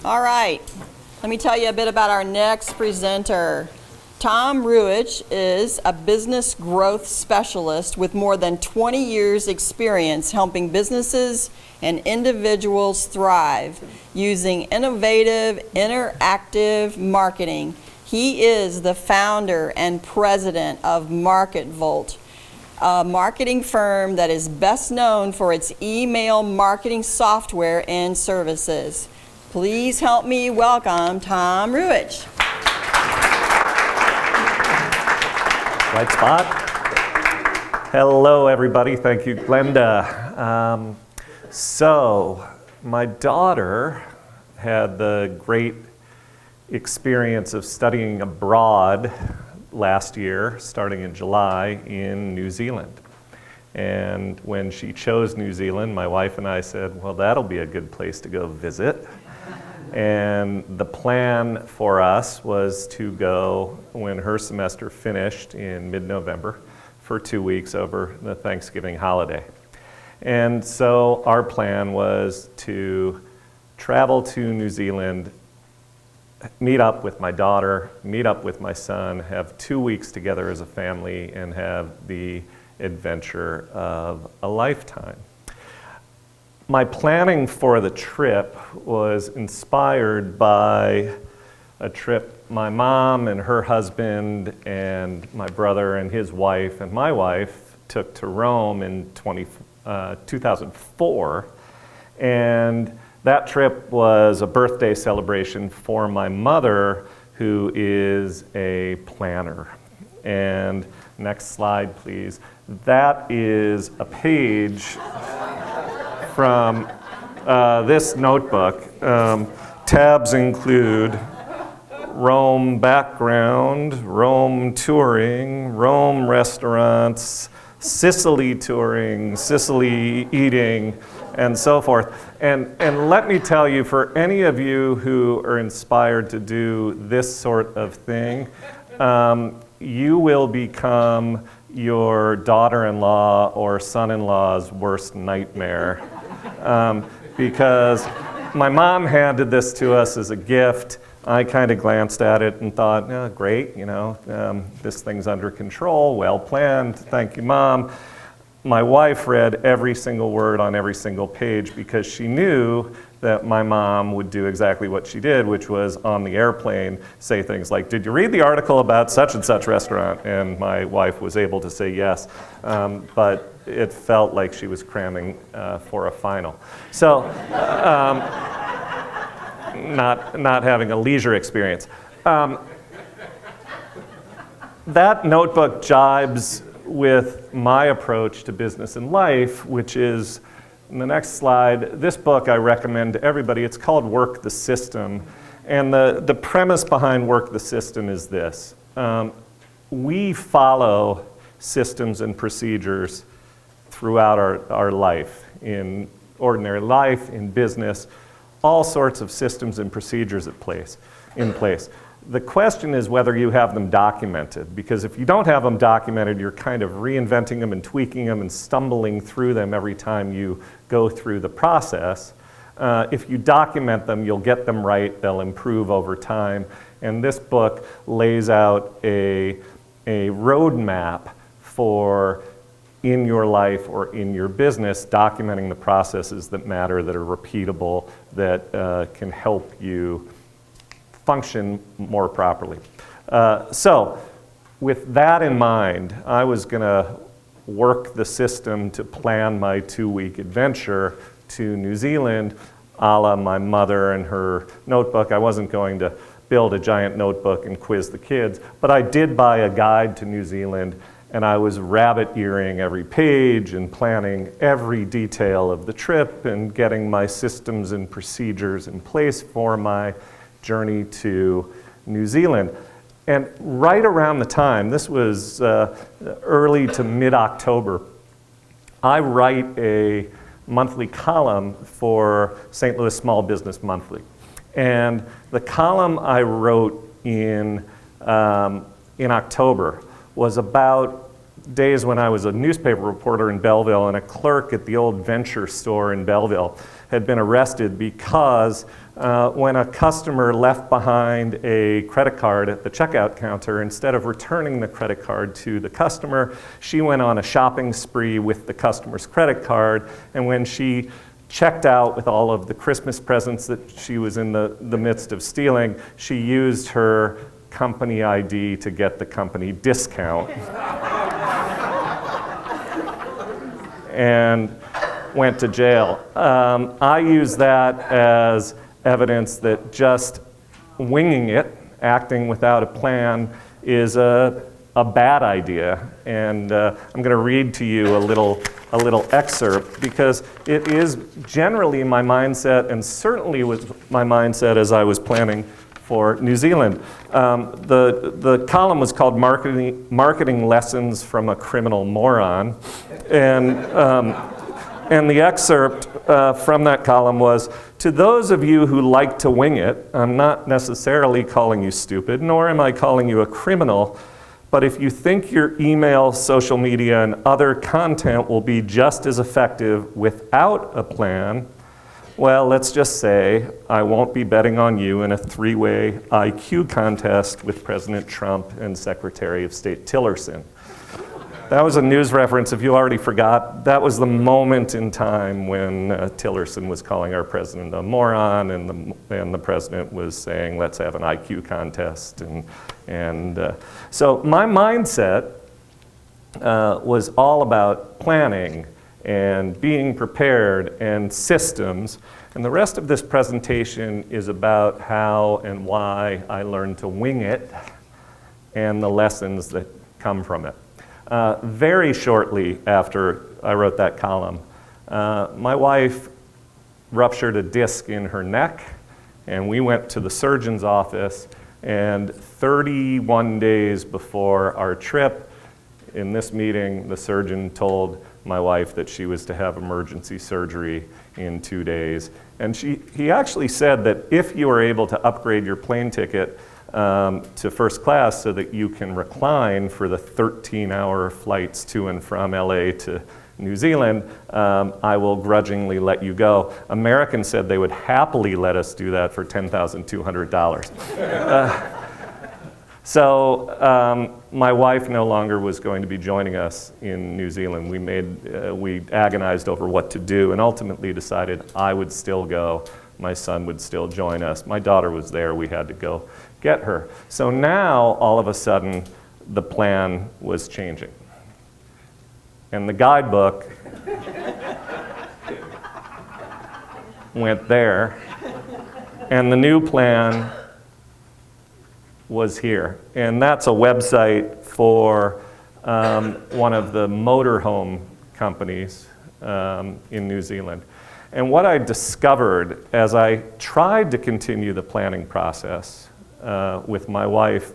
All right, let me tell you a bit about our next presenter. Tom Ruwitch is a business growth specialist with more than 20 years experience helping businesses and individuals thrive using innovative, interactive marketing. He is the founder and president of MarketVolt, a marketing firm that is best known for its email marketing software and services. Please help me welcome Tom Ruwitch. Right spot. Hello, everybody. Thank you, Glenda. So, my daughter had the great experience of studying abroad last year, starting in July, in New Zealand. And when she chose New Zealand, my wife and I said, well, that'll be a good place to go visit. And the plan for us was to go when her semester finished in mid-November for 2 weeks over the Thanksgiving holiday. And so our plan was to travel to New Zealand, meet up with my daughter, meet up with my son, have 2 weeks together as a family, and have the adventure of a lifetime. My planning for the trip was inspired by a trip my mom and her husband and my brother and his wife and my wife took to Rome in 2004. And that trip was a birthday celebration for my mother, who is a planner. And next slide, please. That is a page from this notebook. Tabs include Rome background, Rome touring, Rome restaurants, Sicily touring, Sicily eating, and so forth. And let me tell you, for any of you who are inspired to do this sort of thing, you will become your daughter-in-law or son-in-law's worst nightmare. Because my mom handed this to us as a gift. I kind of glanced at it and thought, oh, great, this thing's under control, well planned, thank you, Mom. My wife read every single word on every single page because she knew that my mom would do exactly what she did, which was on the airplane say things like, did you read the article about such and such restaurant? And my wife was able to say yes, but it felt like she was cramming for a final. So, not having a leisure experience. That notebook jibes with my approach to business and life, which is, in the next slide, this book I recommend to everybody. It's called Work the System. And the premise behind Work the System is this. We follow systems and procedures throughout our life, in ordinary life, in business, all sorts of systems and procedures in place. The question is whether you have them documented, because if you don't have them documented, you're kind of reinventing them and tweaking them and stumbling through them every time you go through the process. If you document them, you'll get them right, they'll improve over time. And this book lays out a roadmap for, in your life or in your business, documenting the processes that matter, that are repeatable, that can help you function more properly. So with that in mind, I was going to work the system to plan my 2-week adventure to New Zealand, a la my mother and her notebook. I wasn't going to build a giant notebook and quiz the kids, but I did buy a guide to New Zealand, and I was rabbit-earing every page and planning every detail of the trip and getting my systems and procedures in place for my journey to New Zealand. And right around the time, this was early to mid-October, I write a monthly column for St. Louis Small Business Monthly. And the column I wrote in October was about days when I was a newspaper reporter in Belleville and a clerk at the old Venture store in Belleville. had been arrested because when a customer left behind a credit card at the checkout counter, instead of returning the credit card to the customer, she went on a shopping spree with the customer's credit card, and when she checked out with all of the Christmas presents that she was in the midst of stealing, she used her company ID to get the company discount and went to jail. I use that as evidence that just winging it, acting without a plan, is a bad idea. And I'm going to read to you a little excerpt because it is generally my mindset, and certainly was my mindset as I was planning for New Zealand. The column was called Marketing Lessons from a Criminal Moron. And the excerpt from that column was, to those of you who like to wing it, I'm not necessarily calling you stupid, nor am I calling you a criminal, but if you think your email, social media, and other content will be just as effective without a plan, well, let's just say I won't be betting on you in a three-way IQ contest with President Trump and Secretary of State Tillerson. That was a news reference. If you already forgot, that was the moment in time when Tillerson was calling our president a moron, and the president was saying, let's have an IQ contest. So my mindset was all about planning and being prepared and systems. And the rest of this presentation is about how and why I learned to wing it and the lessons that come from it. Very shortly after I wrote that column, my wife ruptured a disc in her neck, and we went to the surgeon's office, and 31 days before our trip, in this meeting, the surgeon told my wife that she was to have emergency surgery in 2 days. And he actually said that if you were able to upgrade your plane ticket to first class so that you can recline for the 13-hour flights to and from LA to New Zealand, I will grudgingly let you go. Americans said they would happily let us do that for $10,200. So my wife no longer was going to be joining us in New Zealand. We agonized over what to do and ultimately decided I would still go. My son would still join us. My daughter was there. We had to go get her. So now, all of a sudden, the plan was changing. And the guidebook went there, and the new plan was here. And that's a website for one of the motorhome companies in New Zealand. And what I discovered as I tried to continue the planning process with my wife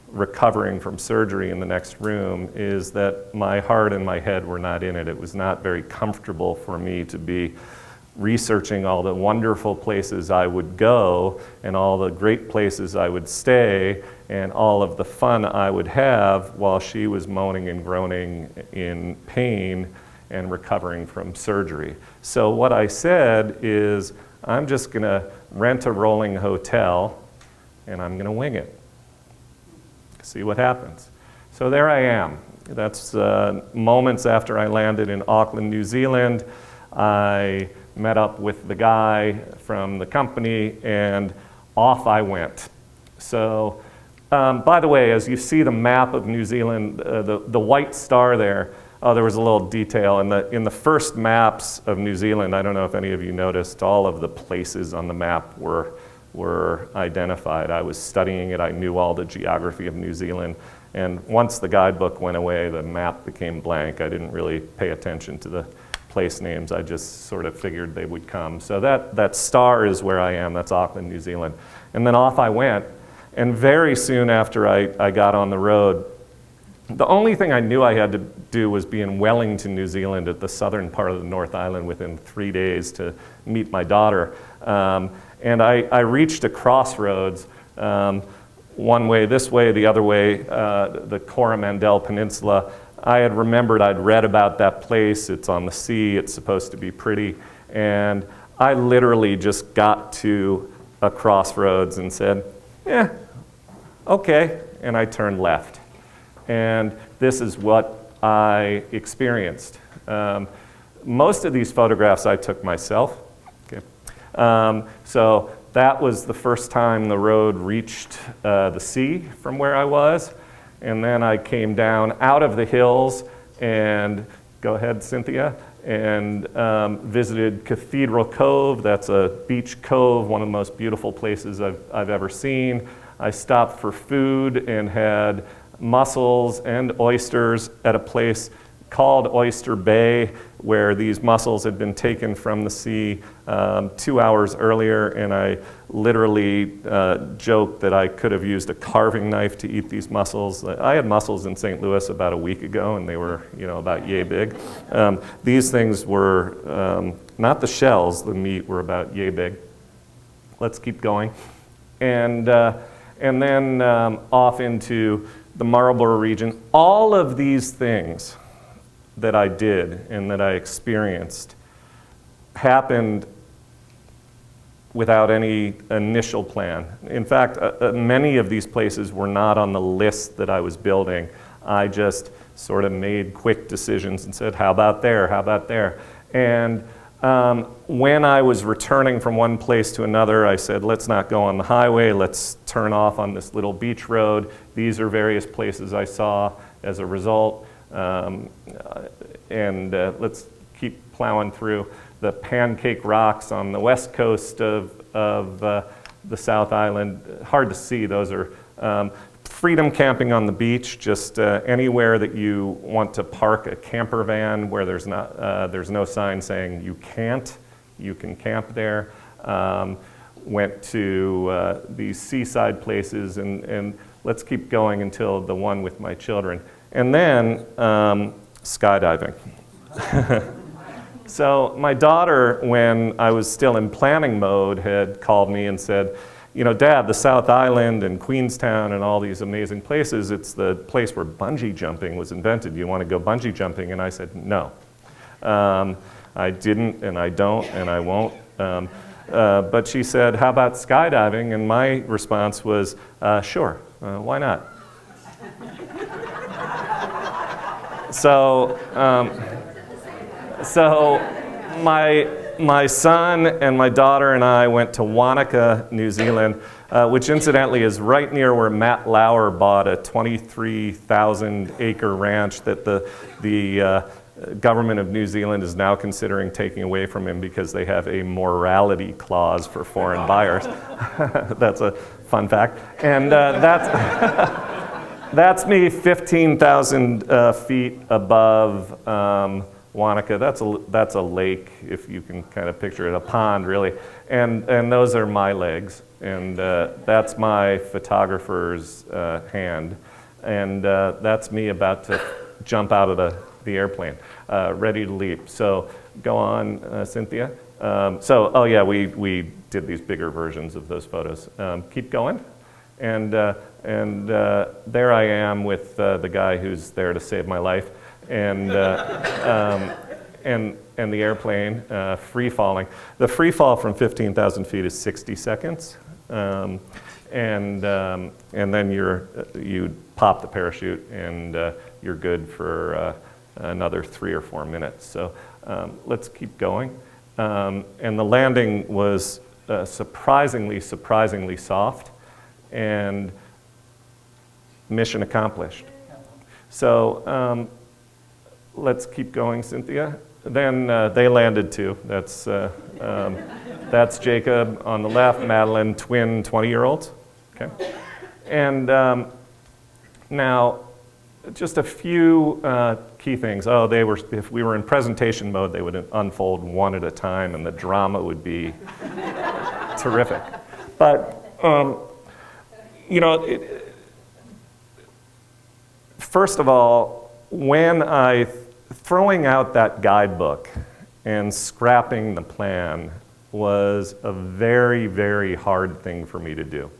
recovering from surgery in the next room is that my heart and my head were not in it. It was not very comfortable for me to be researching all the wonderful places I would go and all the great places I would stay and all of the fun I would have while she was moaning and groaning in pain and recovering from surgery. So what I said is, I'm just going to rent a rolling hotel and I'm going to wing it. See what happens. So there I am. That's moments after I landed in Auckland, New Zealand. I met up with the guy from the company and off I went. So, by the way, as you see the map of New Zealand, the white star there, there was a little detail. In the first maps of New Zealand, I don't know if any of you noticed, all of the places on the map were identified. I was studying it. I knew all the geography of New Zealand. And once the guidebook went away, the map became blank. I didn't really pay attention to the place names. I just sort of figured they would come. So that star is where I am. That's Auckland, New Zealand. And then off I went. And very soon after I got on the road, the only thing I knew I had to do was be in Wellington, New Zealand, at the southern part of the North Island within 3 days to meet my daughter. And I reached a crossroads, one way this way, the other way, the Coromandel Peninsula. I had remembered I'd read about that place. It's on the sea. It's supposed to be pretty. And I literally just got to a crossroads and said, yeah, okay, and I turned left. And this is what I experienced. Most of these photographs I took myself. Okay. So that was the first time the road reached the sea from where I was. And then I came down out of the hills and, go ahead, Cynthia, and visited Cathedral Cove. That's a beach cove, one of the most beautiful places I've ever seen. I stopped for food and had mussels and oysters at a place called Oyster Bay, where these mussels had been taken from the sea 2 hours earlier, and I literally joked that I could have used a carving knife to eat these mussels. I had mussels in St. Louis about a week ago, and they were, about yay big. These things were not the shells; the meat were about yay big. Let's keep going, and then off into the Marlborough region. All of these things that I did and that I experienced happened without any initial plan. In fact, many of these places were not on the list that I was building. I just sort of made quick decisions and said, how about there, how about there? And when I was returning from one place to another, I said, let's not go on the highway, let's turn off on this little beach road. These are various places I saw as a result. Let's keep plowing through the Pancake Rocks on the west coast of the South Island. Hard to see, those are freedom camping on the beach, just anywhere that you want to park a camper van where there's no sign saying you can't, you can camp there. Went to these seaside places, and let's keep going until the one with my children. And then skydiving. So my daughter, when I was still in planning mode, had called me and said, Dad, the South Island and Queenstown and all these amazing places, it's the place where bungee jumping was invented. Do you want to go bungee jumping? And I said, no. I didn't, and I don't, and I won't. But she said, how about skydiving? And my response was, sure, why not? So my son and my daughter and I went to Wanaka, New Zealand, which incidentally is right near where Matt Lauer bought a 23,000-acre ranch that the government of New Zealand is now considering taking away from him because they have a morality clause for foreign buyers. That's a fun fact. And that's me 15,000 feet above Wanaka. That's a lake, if you can kind of picture it, a pond really. And those are my legs, and that's my photographer's hand. And that's me about to jump out of the airplane, ready to leap. So go on, Cynthia. We did these bigger versions of those photos. Keep going. And there I am with the guy who's there to save my life, and the airplane free falling. The free fall from 15,000 feet is 60 seconds, and then you pop the parachute and you're good for another 3 or 4 minutes. So let's keep going. And the landing was surprisingly soft, and mission accomplished. So let's keep going, Cynthia. Then they landed too. That's Jacob on the left, Madeline, twin 20-year-olds. Okay. And now, just a few key things. If we were in presentation mode, they would unfold one at a time, and the drama would be terrific. But first of all, when throwing out that guidebook and scrapping the plan was a very, very hard thing for me to do.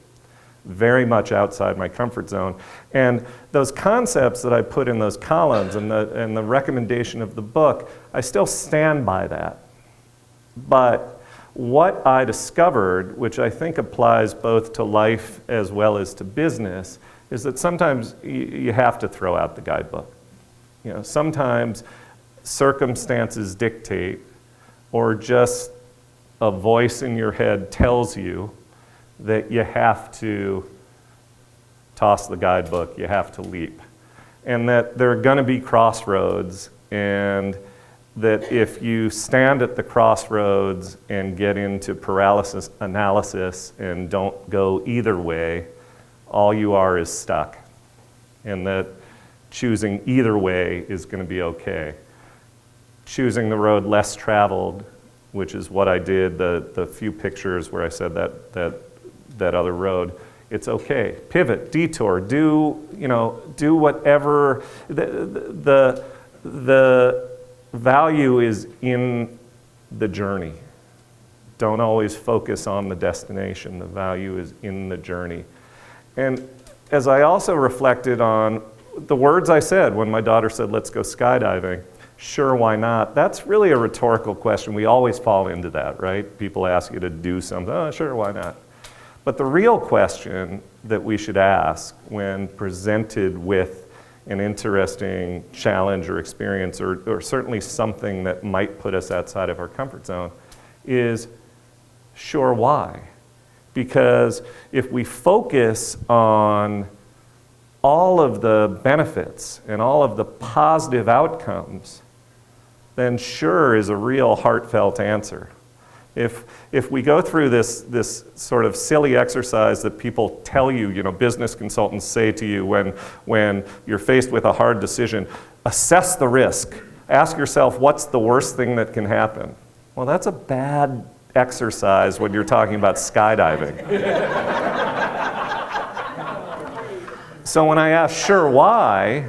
Very much outside my comfort zone. And those concepts that I put in those columns and the recommendation of the book, I still stand by that. But what I discovered, which I think applies both to life as well as to business, is that sometimes you have to throw out the guidebook. You know, sometimes circumstances dictate, or just a voice in your head tells you that you have to toss the guidebook, you have to leap. And that there are going to be crossroads, and that if you stand at the crossroads and get into paralysis analysis and don't go either way, all you are is stuck. And that choosing either way is going to be okay. Choosing the road less traveled, which is what I did, the few pictures where I said that other road, it's okay. Pivot, detour, do whatever. The value is in the journey. Don't always focus on the destination. The value is in the journey. And as I also reflected on the words I said when my daughter said, let's go skydiving, sure, why not? That's really a rhetorical question. We always fall into that, right? People ask you to do something, oh, sure, why not? But the real question that we should ask when presented with an interesting challenge or experience, or certainly something that might put us outside of our comfort zone, is sure, why? Because if we focus on all of the benefits and all of the positive outcomes, then sure is a real heartfelt answer. If we go through this sort of silly exercise that people tell you, business consultants say to you when you're faced with a hard decision, assess the risk. Ask yourself, what's the worst thing that can happen? Well, that's a bad exercise when you're talking about skydiving. So when I ask, sure, why?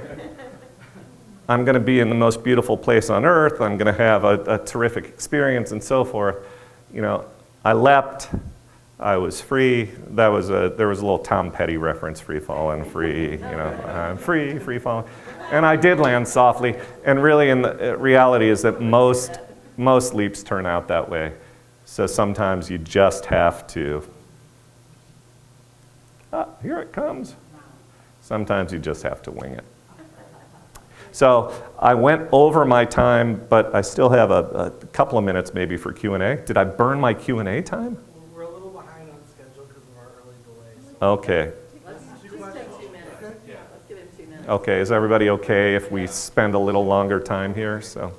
I'm going to be in the most beautiful place on earth. I'm going to have a terrific experience and so forth. I leapt. I was free. There was a little Tom Petty reference, free falling, free. I'm free falling. And I did land softly. And really, the reality is that most leaps turn out that way. So sometimes you just have to. Here it comes. Sometimes you just have to wing it. So I went over my time, but I still have a couple of minutes maybe for Q&A. Did I burn my Q&A time? We're a little behind on schedule because of our early delay. Okay. Let's just take 2 minutes. Yeah. Let's give him 2 minutes. Okay, is everybody okay if we spend a little longer time here? So,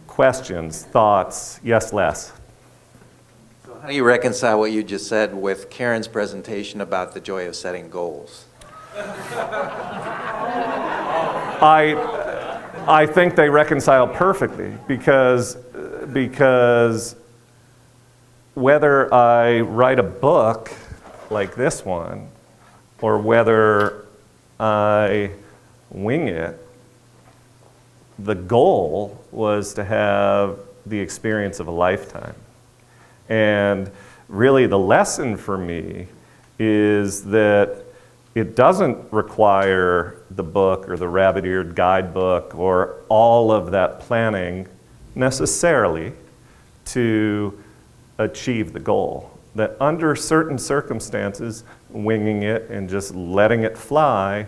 questions, thoughts? Yes, Les. So how do you reconcile what you just said with Karen's presentation about the joy of setting goals? I think they reconcile perfectly because whether I write a book like this one or whether I wing it, the goal was to have the experience of a lifetime. And really the lesson for me is that it doesn't require the book or the rabbit-eared guidebook or all of that planning necessarily to achieve the goal. That under certain circumstances, winging it and just letting it fly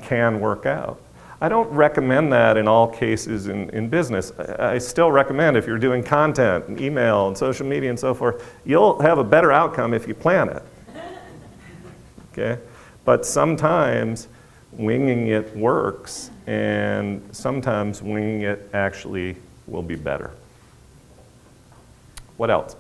can work out. I don't recommend that in all cases in business. I still recommend if you're doing content and email and social media and so forth, you'll have a better outcome if you plan it. Okay? But sometimes winging it works, and sometimes winging it actually will be better. What else?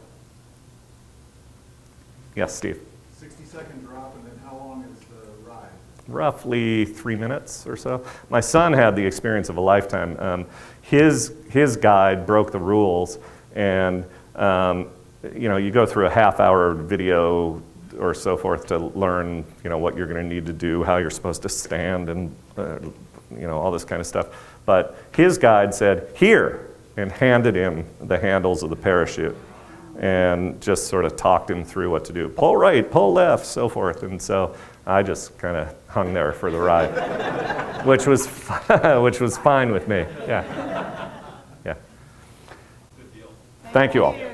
Yes, Steve. 60-second drop, and then how long is the ride? Roughly 3 minutes or so. My son had the experience of a lifetime. His guide broke the rules, and you go through a half-hour video or so forth to learn, what you're going to need to do, how you're supposed to stand, and all this kind of stuff. But his guide said, "Here," and handed him the handles of the parachute, and just sort of talked him through what to do. Pull right, pull left, so forth. And so I just kind of hung there for the ride, which was fine with me. Yeah. Good deal. Thank you all.